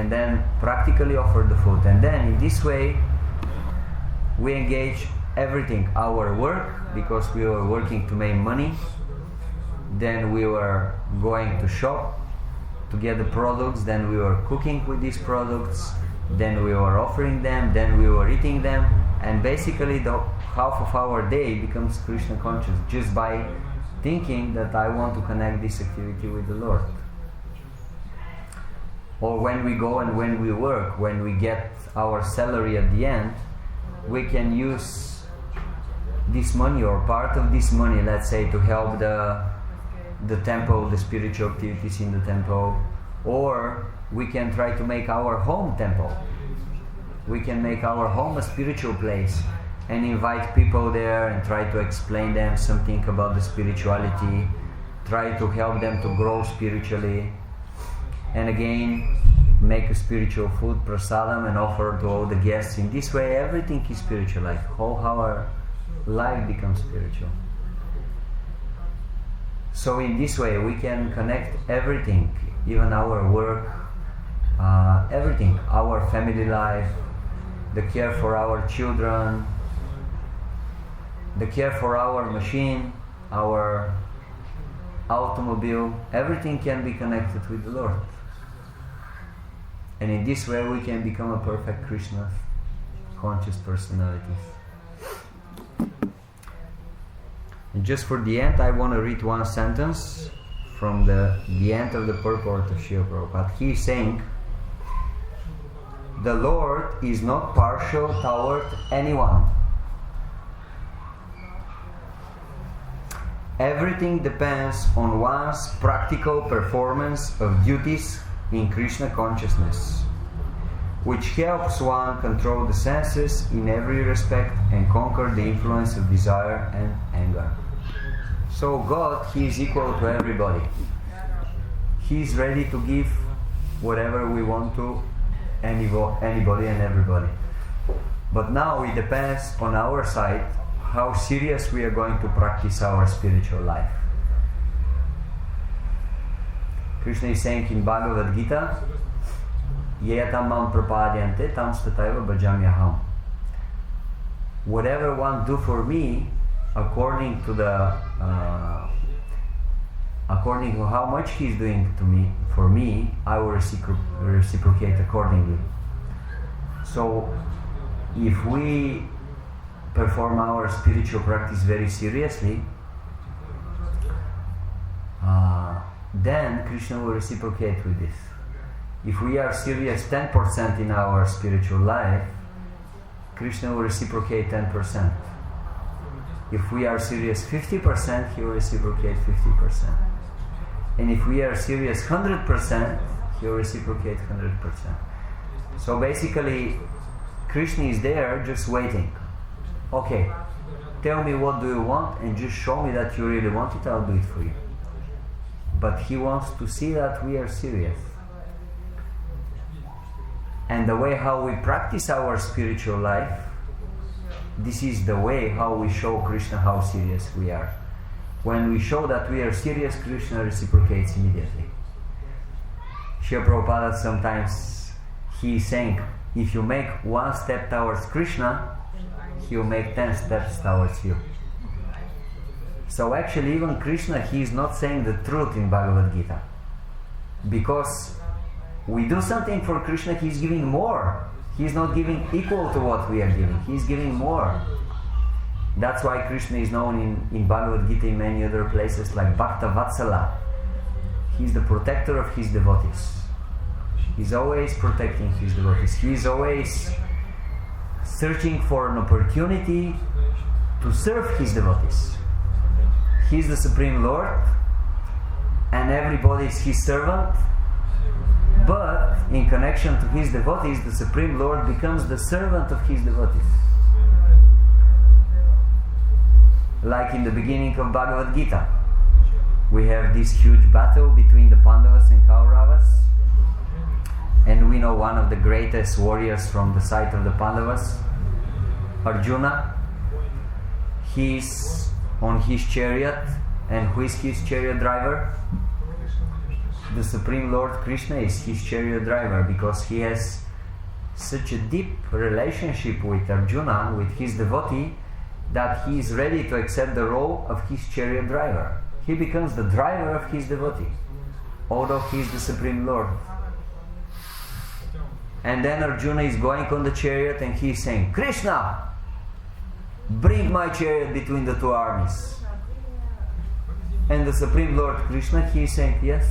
and then practically offer the food. And then in this way we engage everything, our work, because we were working to make money, then we were going to shop to get the products, then we were cooking with these products, then we were offering them, then we were eating them, and basically the half of our day becomes Krishna conscious just by thinking that I want to connect this activity with the Lord. Or when we go and when we work, when we get our salary at the end, we can use this money or part of this money, let's say, to help the temple, the spiritual activities in the temple, or we can try to make our home temple. We can make our home a spiritual place and invite people there and try to explain them something about the spirituality, try to help them to grow spiritually, and again make a spiritual food, prasadam, and offer to all the guests. In this way everything is spiritual, like how our life becomes spiritual. So in this way we can connect everything, even our work, everything, our family life, the care for our children, the care for our machine, our automobile, everything can be connected with the Lord. And in this way we can become a perfect Krishna conscious personalities. And just for the end, I want to read one sentence from the end of the purport of Srila Prabhupada. He is saying, the Lord is not partial toward anyone. Everything depends on one's practical performance of duties in Krishna consciousness, which helps one control the senses in every respect and conquer the influence of desire and anger. So God, He is equal to everybody. He is ready to give whatever we want to anybody and everybody. But now it depends on our side how serious we are going to practice our spiritual life. Krishna is saying in Bhagavad Gita, Yetam mam prapadyante tam stataiva bhajamyaham. Whatever one do for me, according to how much he is doing to me for me, I will reciprocate accordingly. So if we perform our spiritual practice very seriously, then Krishna will reciprocate with this. If we are serious 10% in our spiritual life, Krishna will reciprocate 10%. If we are serious 50%, He will reciprocate 50%. And if we are serious 100%, He will reciprocate 100%. So basically, Krishna is there just waiting. Okay, tell me what do you want and just show me that you really want it, I'll do it for you. But He wants to see that we are serious. And the way how we practice our spiritual life, this is the way how we show Krishna how serious we are. When we show that we are serious, Krishna reciprocates immediately. Srila Prabhupada sometimes, he is saying, if you make one step towards Krishna, He will make 10 steps towards you. So actually even Krishna, He is not saying the truth in Bhagavad Gita. Because we do something for Krishna, He is giving more. He is not giving equal to what we are giving. He is giving more. That's why Krishna is known in Bhagavad Gita in many other places like Bhakta Vatsala. He is the protector of His devotees. He is always protecting His devotees. He is always searching for an opportunity to serve His devotees. He is the Supreme Lord and everybody is His servant. But in connection to His devotees, the Supreme Lord becomes the servant of His devotees. Like in the beginning of Bhagavad Gita, we have this huge battle between the Pandavas and Kauravas, and we know one of the greatest warriors from the side of the Pandavas, Arjuna. He is on his chariot, and who is his chariot driver? the Supreme Lord Krishna is his chariot driver, because he has such a deep relationship with Arjuna, with his devotee, that he is ready to accept the role of his chariot driver. He becomes the driver of his devotee, although he is the Supreme Lord. And then Arjuna is going on the chariot and he is saying, Krishna, bring my chariot between the two armies. And the Supreme Lord Krishna, he is saying yes.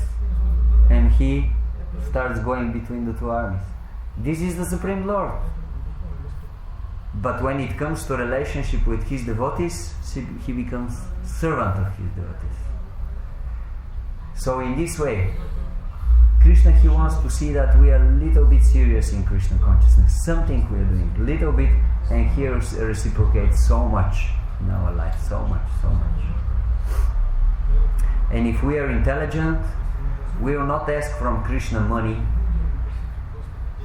And he starts going between the two armies. This is the Supreme Lord. But when it comes to relationship with his devotees, he becomes servant of his devotees. So in this way, Krishna, he wants to see that we are a little bit serious in Krishna consciousness. Something we are doing, a little bit, and he reciprocates so much in our life. So much, so much. And if we are intelligent, we will not ask from Krishna money.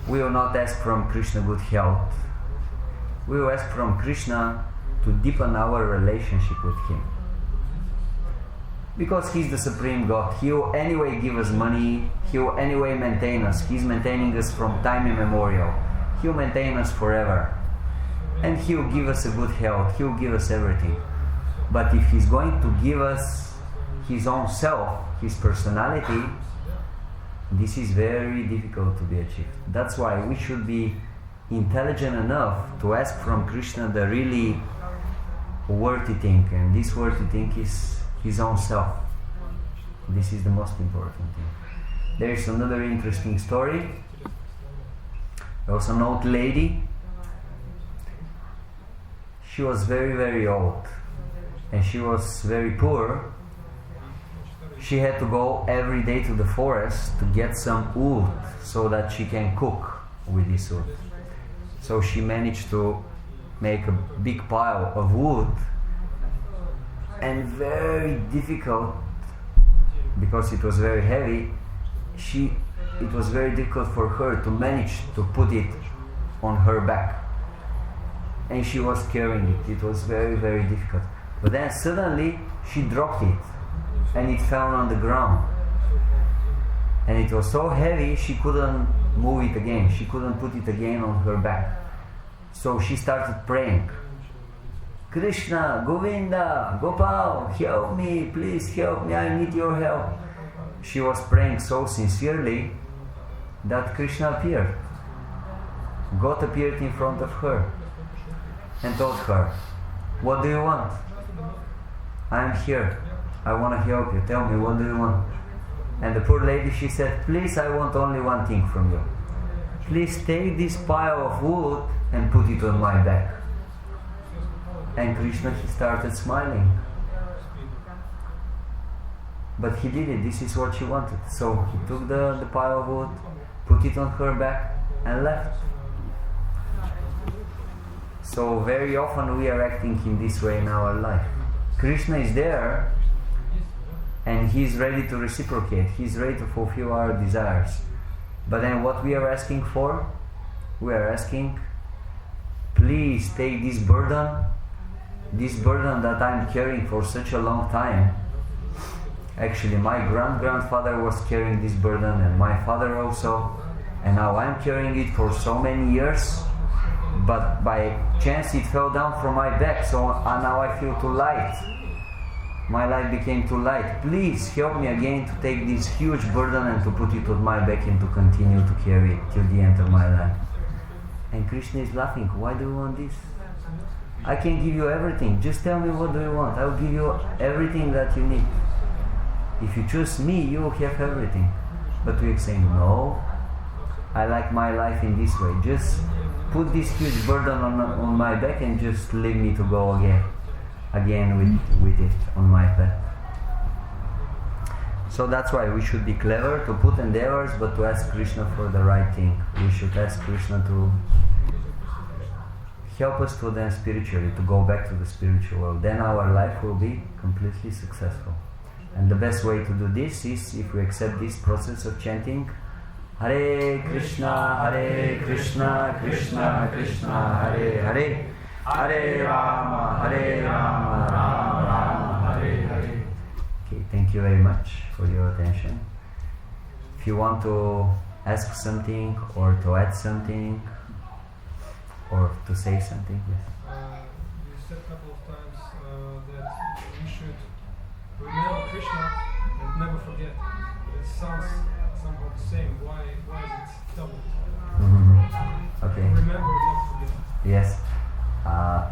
We will not ask from Krishna good health. We will ask from Krishna to deepen our relationship with him. Because he's the Supreme God. He will anyway give us money. He will anyway maintain us. He's maintaining us from time immemorial. He will maintain us forever. And he will give us a good health. He will give us everything. But if he's going to give us his own self, his personality, this is very difficult to be achieved. That's why we should be intelligent enough to ask from Krishna the really worthy thing. And this worthy thing is his own self. This is the most important thing. There is another interesting story. There was an old lady. She was very, very old. And she was very poor. She had to go every day to the forest to get some wood so that she can cook with this wood. So she managed to make a big pile of wood, and very difficult, because it was very heavy, it was very difficult for her to manage to put it on her back. And she was carrying it. It was very, very difficult. But then suddenly she dropped it, and it fell on the ground. And it was so heavy she couldn't move it again. She couldn't put it again on her back. So she started praying. Krishna, Govinda, Gopal, help me, please help me, I need your help. She was praying so sincerely that Krishna appeared. God appeared in front of her and told her, what do you want? I am here. I want to help you. Tell me, what do you want? And the poor lady, she said, please, I want only one thing from you. Please take this pile of wood and put it on my back. And Krishna, he started smiling. But he did it. This is what she wanted. So he took the pile of wood, put it on her back, and left. So very often we are acting in this way in our life. Krishna is there, and he is ready to reciprocate. He is ready to fulfill our desires. But then what we are asking for? We are asking, please take this burden that I'm carrying for such a long time. Actually, my grandfather was carrying this burden, and my father also, and now I'm carrying it for so many years, but by chance it fell down from my back, so now I feel too light. My life became too light. Please help me again to take this huge burden and to put it on my back and to continue to carry it till the end of my life. And Krishna is laughing. Why do you want this? I can give you everything. Just tell me, what do you want? I will give you everything that you need. If you choose me, you will have everything. But we are saying, no, I like my life in this way. Just put this huge burden on my back and just leave me to go again with it on my path. So that's why we should be clever to put endeavors, but to ask Krishna for the right thing. We should ask Krishna to help us to then spiritually, to go back to the spiritual world. Then our life will be completely successful. And the best way to do this is if we accept this process of chanting Hare Krishna, Krishna Krishna, Hare Hare, Hare Rama, Rama Rama, Hare Hare. Okay, thank you very much for your attention. if you want to ask something or to add something or to say something. Yes. You said a couple of times that we should remember Krishna and never forget. It sounds somehow the same. Why is it double? Okay. Remember and never forget. Yes.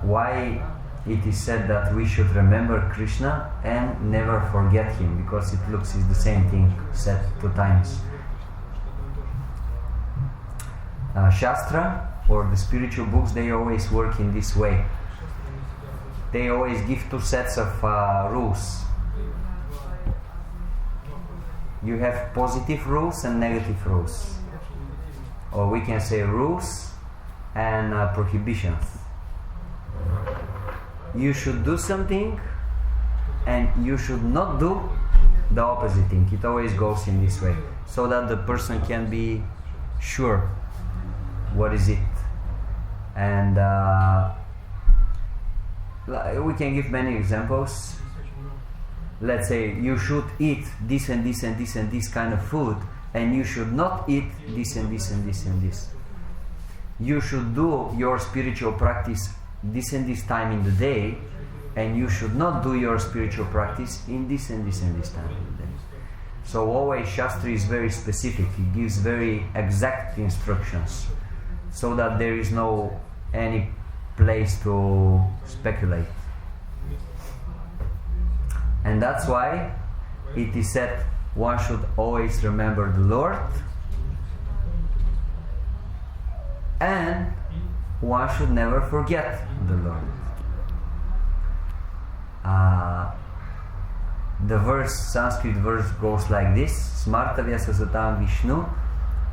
Why it is said that we should remember Krishna and never forget him? Because it looks is the same thing said 2 times. Shastra or the spiritual books, they always work in this way. They always give 2 sets of rules. You have positive rules and negative rules, or we can say rules and prohibitions. You should do something and you should not do the opposite thing. It always goes in this way, so that the person can be sure what is it. And we can give many examples. Let's say you should eat this and this and this and this kind of food, and you should not eat this and this and this and this. You should do your spiritual practice this and this time in the day, and you should not do your spiritual practice in this and this and this time in the day. So always Shastra is very specific. It gives very exact instructions, so that there is no any place to speculate. And that's why it is said one should always remember the Lord and one should never forget the Lord. The Sanskrit verse goes like this: Smartavya sasatam Vishnu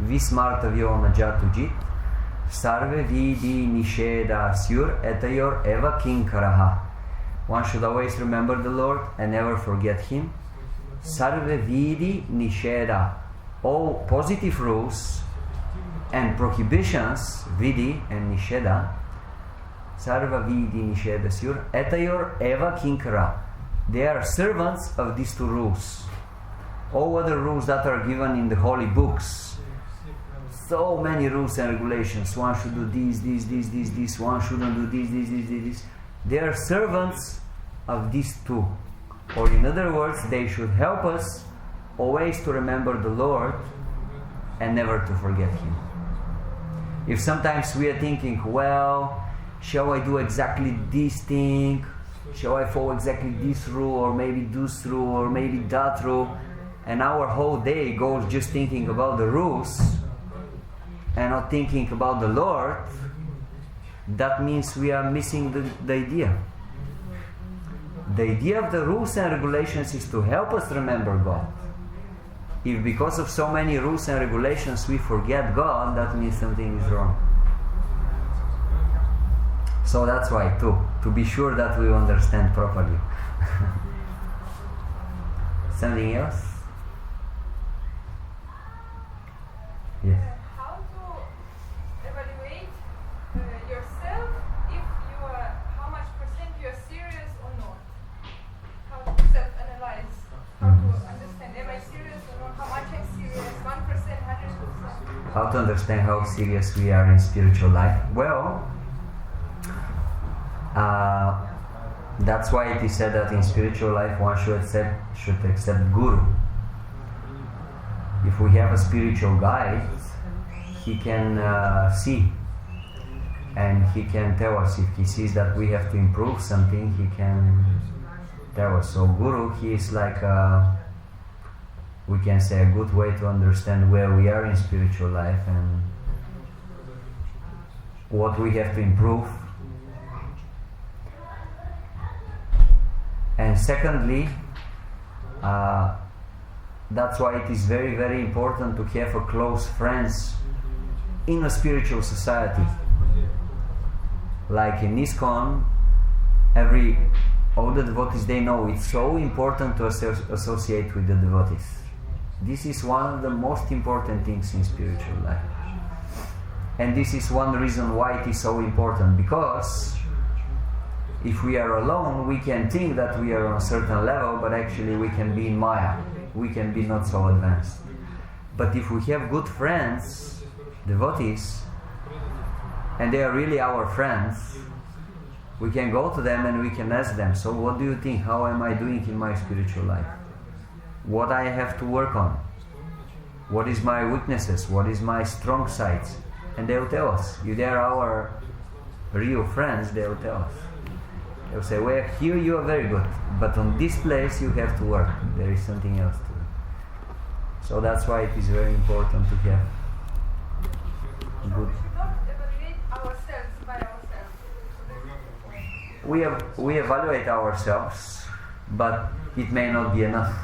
Vismartavyo najatujit Sarve vidi nisheda syur etayor eva kinkaraha. One should always remember the Lord and never forget Him. Sarve vidi nisheda. All positive rules and prohibitions, vidi and nisheda, sarva vidi nisheda syur etayor eva kinkara. They are servants of these 2 rules. All other rules that are given in the holy books, so many rules and regulations. One should do this. One shouldn't do this. They are servants of these 2. Or in other words, they should help us always to remember the Lord and never to forget Him. If sometimes we are thinking, well, shall I do exactly this thing? Shall I follow exactly this rule, or maybe this rule, or maybe that rule? And our whole day goes just thinking about the rules and not thinking about the Lord. That means we are missing the idea. The idea of the rules and regulations is to help us remember God. If because of so many rules and regulations we forget God, that means something is wrong. So that's why too, to be sure that we understand properly. Something else? Yes. How to evaluate yourself if you are, how much percent you are serious or not? How to self-analyze? How to understand, am I serious or not? How much I'm serious? 1%, 100%? How to understand how serious we are in spiritual life? Well, that's why it is said that in spiritual life one should accept Guru. If we have a spiritual guide, he can see and he can tell us. If he sees that we have to improve something, he can tell us. So Guru, he is like we can say a good way to understand where we are in spiritual life and what we have to improve. And secondly, that's why it is very, very important to have a close friends in a spiritual society. Like in ISKCON, all the devotees, they know it's so important to associate with the devotees. This is one of the most important things in spiritual life. And this is one reason why it is so important, because if we are alone, we can think that we are on a certain level, but actually we can be in Maya. We can be not so advanced. But if we have good friends, devotees, and they are really our friends, we can go to them and we can ask them, so what do you think? How am I doing in my spiritual life? What I have to work on? What is my weaknesses? What is my strong sides? And they will tell us. If they are our real friends, they will tell us. They will say, well, here you are very good, but on this place you have to work. There is something else to do. So that's why it is very important to have good. We should not evaluate ourselves by ourselves. We evaluate ourselves, but it may not be enough.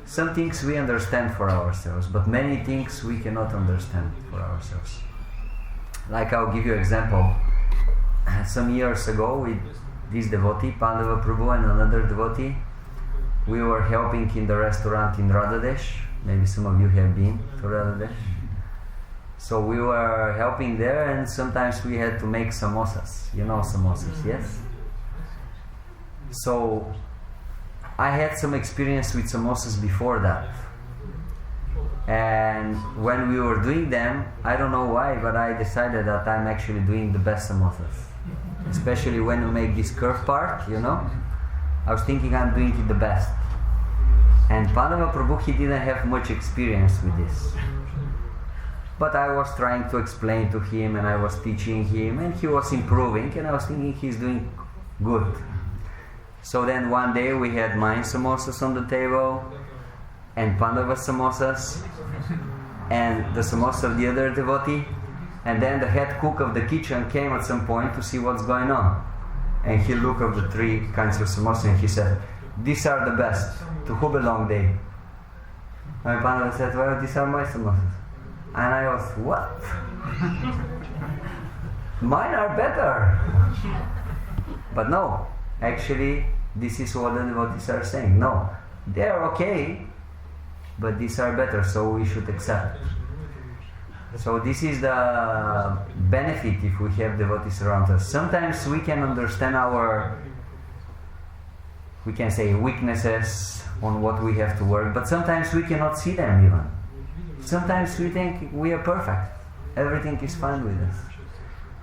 Some things we understand for ourselves, but many things we cannot understand for ourselves. Like I'll give you an example. Some years ago with this devotee, Pandava Prabhu, and another devotee, we were helping in the restaurant in Radhadesh. Maybe some of you have been to Radhadesh. So we were helping there, and sometimes we had to make samosas. You know samosas, yes? So I had some experience with samosas before that. And when we were doing them, I don't know why, but I decided that I'm actually doing the best samosas. Especially when you make this curve part, you know? I was thinking I'm doing it the best. And Pandava Prabhu, he didn't have much experience with this. But I was trying to explain to him, and I was teaching him, and he was improving, and I was thinking he's doing good. So then one day we had mine samosas on the table, and Pandava samosas, and the samosa of the other devotee, and then the head cook of the kitchen came at some point to see what's going on. And he looked at the three kinds of samosas and he said, these are the best, to who belong they? And Pandava said, well, these are my samosas. And I was, what? Mine are better. But no, actually, this is what the devotees are saying. No, they are okay, but these are better, so we should accept. So this is the benefit if we have devotees around us. Sometimes we can understand our, we can say, weaknesses on what we have to work, but sometimes we cannot see them even. Sometimes we think we are perfect, everything is fine with us.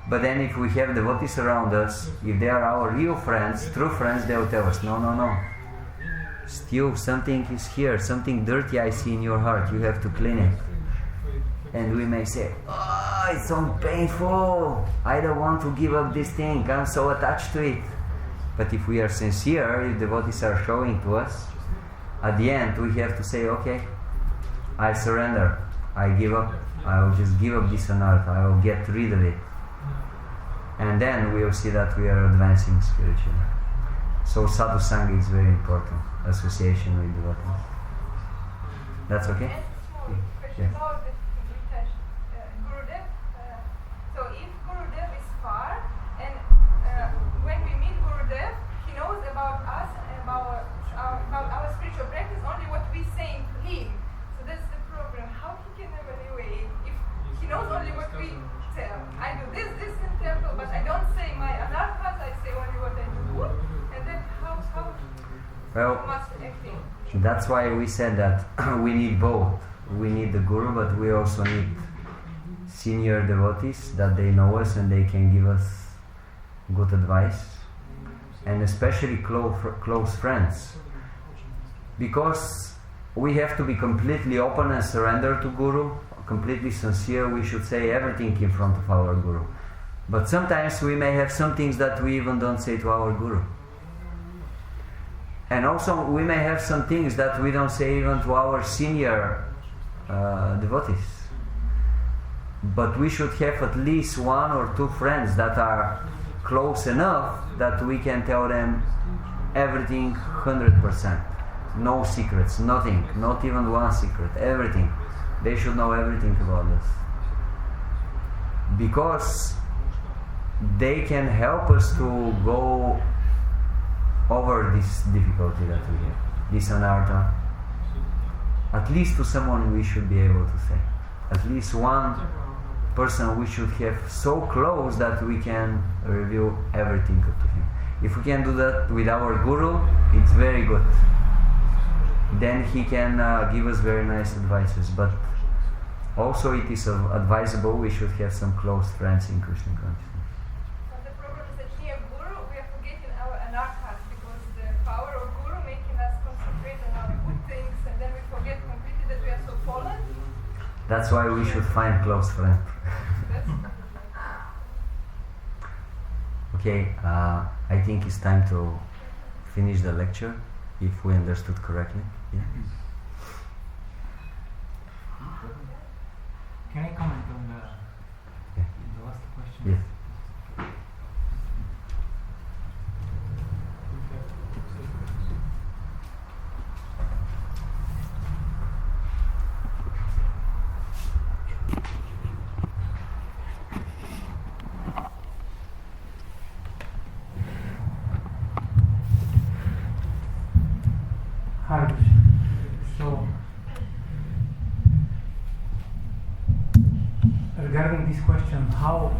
But then if we have devotees around us, if they are our real friends, true friends, they will tell us, no, no, no. Still something is here, something dirty I see in your heart, you have to clean it. And we may say, oh, it's so painful, I don't want to give up this thing, I'm so attached to it. But if we are sincere, if devotees are showing to us, at the end we have to say, okay, I surrender, I give up, I will just give up this anartha, I will get rid of it. And then we will see that we are advancing spiritually. So sadhu sangha is very important, association with devotees. That's okay? And small question Yes. about the Gurudev. So if Gurudev is far, and when we meet Gurudev, he knows about us and about our spiritual practice only what we saying to him. So that's the problem. How he can evaluate if he knows only what we tell? I do this in temple, but I don't say my anarthas. I say only what I do. And then how much acting? That's why we said that we need both. We need the Guru, but we also need senior devotees that they know us and they can give us good advice, and especially close friends, because we have to be completely open and surrender to Guru, completely sincere. We should say everything in front of our Guru, but sometimes we may have some things that we even don't say to our Guru, and also we may have some things that we don't say even to our senior devotees. But we should have at least one or two friends that are close enough that we can tell them everything 100%. No secrets, nothing, not even one secret, everything. They should know everything about us. Because they can help us to go over this difficulty that we have, this anartha. At least to someone we should be able to say. At least one person we should have so close that we can reveal everything to him. If we can do that with our Guru, it's very good. then he can give us very nice advices. But also it is advisable we should have some close friends in Krishna consciousness. But the problem is that here Guru, we are forgetting our anarthas, because the power of Guru making us concentrate on our good things, and then we forget completely that we are so fallen. That's why we should find close friends. Okay, I think it's time to finish the lecture, if we understood correctly. Yeah? Can I comment on the last question? Yes. Hare Krishna. So, regarding this question, how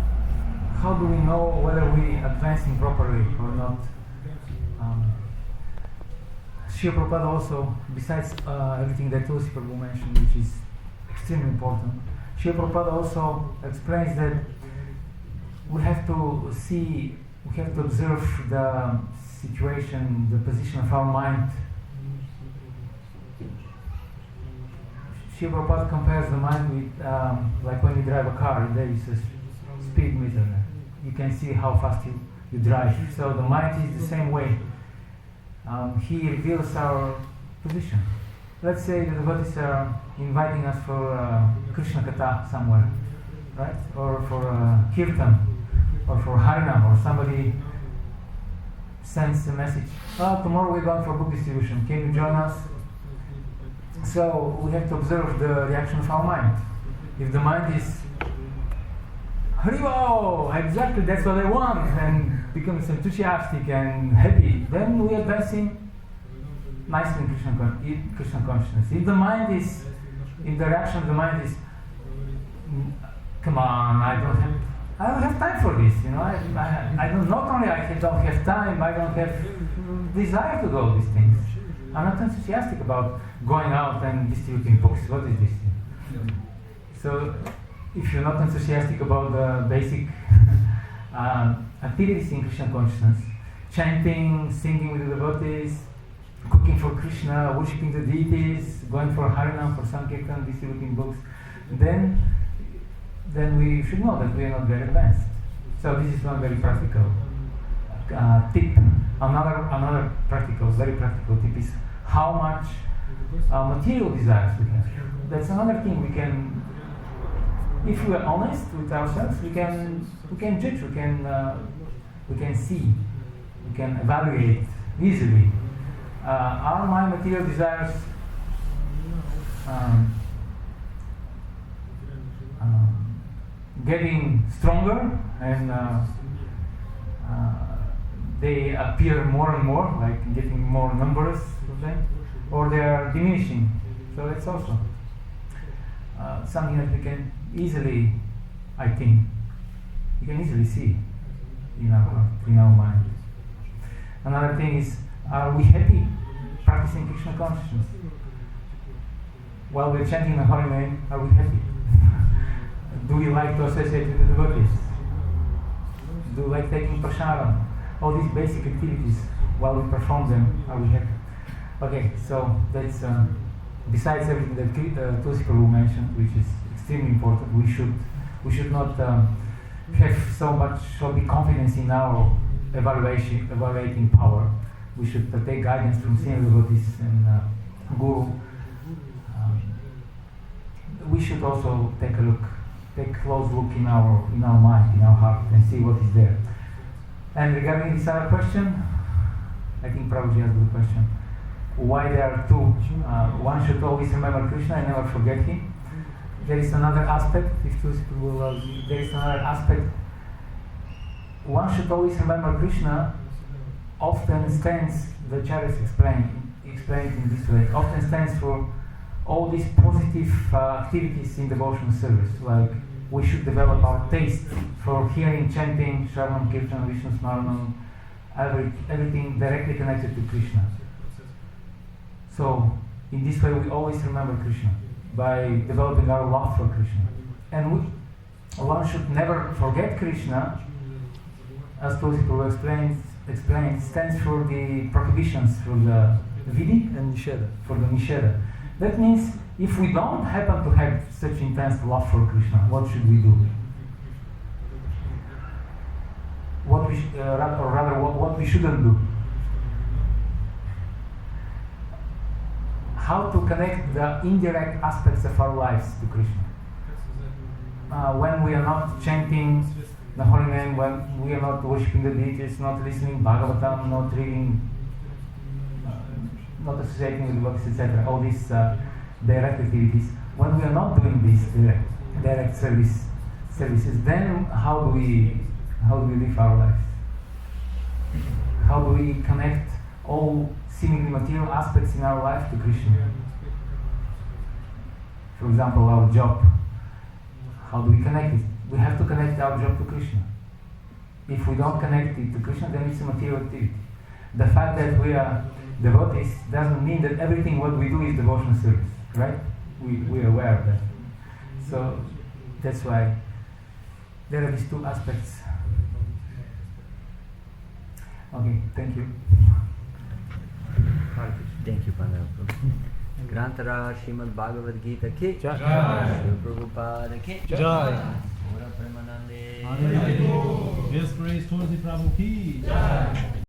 do we know whether we advancing properly or not? Srila Prabhupada also, besides everything that Tulsi Prabhu mentioned, which is extremely important, Srila Prabhupada also explains that we have to observe the situation, the position of our mind. Srila Prabhupada compares the mind with, like when you drive a car, there is a speed meter. You can see how fast you drive. So the mind is the same way. He reveals our position. Let's say the devotees are inviting us for Krishna Katha somewhere, right? Or for Kirtan, or for Harinam, or somebody sends a message, tomorrow we're going for book distribution, can you join us? So we have to observe the reaction of our mind. If the mind is Haribo, exactly, that's what I want, and becomes enthusiastic and happy, then we are advancing nicely in Krishna consciousness. If the reaction of the mind is, come on, I don't have time for this, I don't, not only I don't have time, I don't have desire to do all these things. I'm not enthusiastic about going out and distributing books. What is this thing? So, if you're not enthusiastic about the basic activities in Krishna consciousness, chanting, singing with the devotees, cooking for Krishna, worshipping the deities, going for Harinam, for Sankirtan, distributing books, then we should know that we are not very advanced. So this is one very practical tip. Another very practical tip is how much material desires we have. That's another thing we can, if we are honest with ourselves, we can judge, we can see, we can evaluate easily. Are my material desires getting stronger, and they appear more and more, like getting more numbers of them, or they are diminishing? So that's also something that we can easily, I think, we can easily see in our mind. Another thing is, are we happy practicing Krishna consciousness? While we're chanting the holy name, are we happy? Do we like to associate with the devotees? Do we like taking prasadam? All these basic activities, while we perform them, are we happy? Okay, so that's besides everything that Tulsi Prabhu mentioned, which is extremely important. We should not have so big confidence in our evaluating power. We should take guidance from senior devotees and Guru. We should also take a close look in our mind, in our heart, and see what is there. And regarding this other question, I think Prabhuji asked the question, why there are two. One should always remember Krishna and never forget him. There is another aspect, if two people will, there is another aspect. One should always remember Krishna, often stands, the Acharyas explained in this way, often stands for all these positive activities in devotional service. Like, we should develop our taste for hearing, chanting, Shravanam, Kirtan, Vishnu Smaranam, everything directly connected to Krishna. So, In this way, we always remember Krishna by developing our love for Krishna. And one should never forget Krishna, as Tulsi Prabhu explains, stands for the prohibitions, for the Vidi and Nisheda, for the Nisheda. That means if we don't happen to have such intense love for Krishna, what should we do? What we what we shouldn't do? How to connect the indirect aspects of our lives to Krishna. When we are not chanting the holy name, when we are not worshipping the deities, not listening Bhagavatam, not reading, not associating with devotees, etc. All these direct activities. When we are not doing these direct services, then how do we live our lives? How do we connect all seemingly material aspects in our life to Krishna? For example, our job. How do we connect it? We have to connect our job to Krishna. If we don't connect it to Krishna, then it's a material activity. The fact that we are devotees doesn't mean that everything what we do is devotional service, right? We are aware of that. So that's why there are these two aspects. Okay, thank you. Thank you, Pandava. Grantara Srimad Bhagavad Gita ki Jai. Prabhupada ki Jai. Pura Premanande. His grace Tulsi Prabhu ki Jai.